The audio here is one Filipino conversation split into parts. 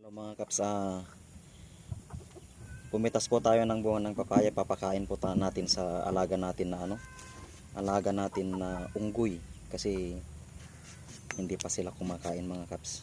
Hello mga kaps, pumitas po tayo ng buwan ng papaya. Papakain po natin sa alaga natin na alaga natin na unggoy kasi hindi pa sila kumakain mga kaps.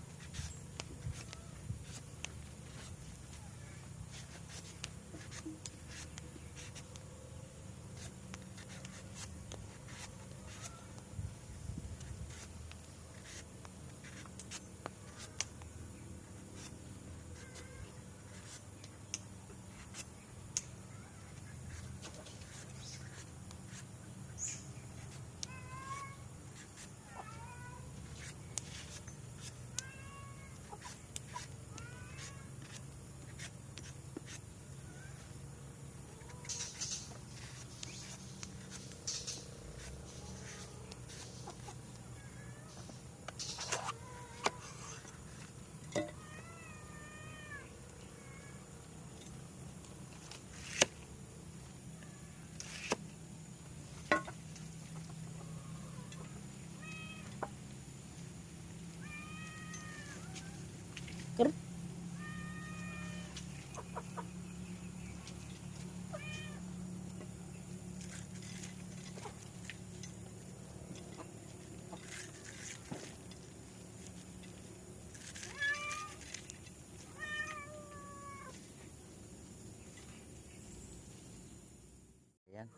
Ayan.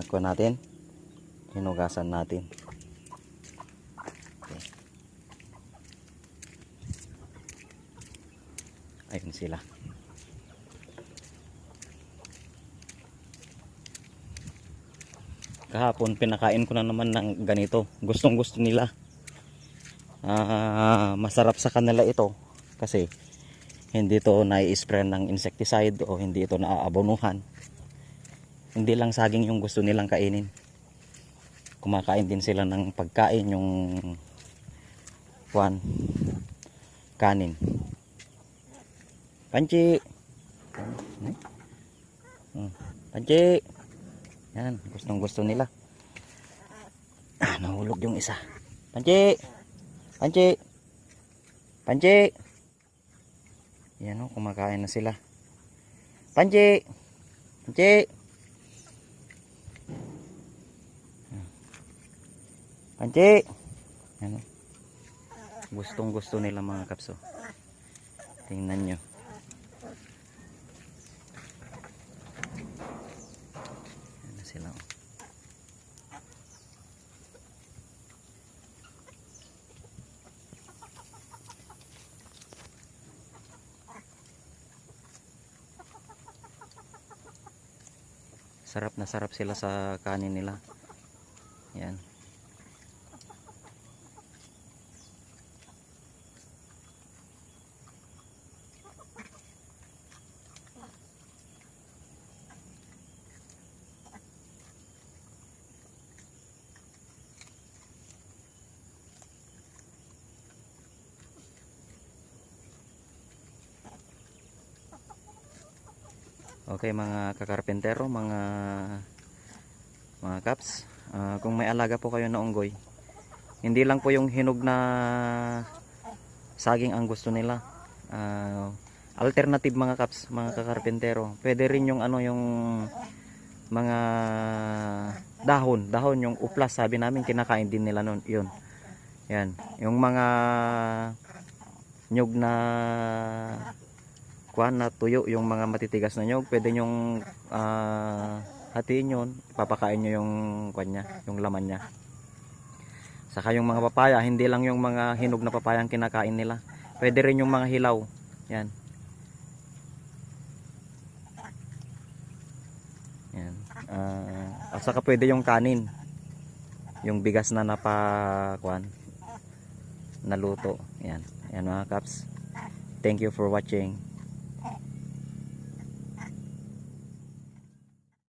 Kuha natin. Hinugasan natin. Okay. Ayun sila. Kahapon pinakain ko na naman ng ganito. Gustong gusto nila. Masarap sa kanila ito kasi hindi ito nai-spray ng insecticide o hindi ito naaabonuhan. Hindi lang saging yung gusto nilang kainin. Kumakain din sila ng pagkain, yung kanin. Panci. Panci. Yan, gustong gusto nila. Nahulog yung isa. Panci. Panci. Panci. Yan o, kumakain na sila. Panci. Panci. Panci. Ano? Gustong gusto nila mga kapso. Tingnan nyo. Ano sila? Sarap na sarap sila sa kanin nila. Yan. Okay mga kakarpentero, mga kaps, kung may alaga po kayo na unggoy, hindi lang po yung hinog na saging ang gusto nila. Alternative mga kaps, mga kakarpentero, pwede rin yung yung mga dahon, yung uplas, sabi namin kinakain din nila nun, yun. Yan, yung mga nyug na na tuyo, yung mga matitigas na nyog, pwede nyong hatiin yun, papakain nyo yung niya, yung laman nya. Saka yung mga papaya, hindi lang yung mga hinog na papaya ang kinakain nila, pwede rin yung mga hilaw. Yan. Yan. At saka pwede yung kanin, yung bigas na naluto. Yan. Yan mga kaps, thank you for watching.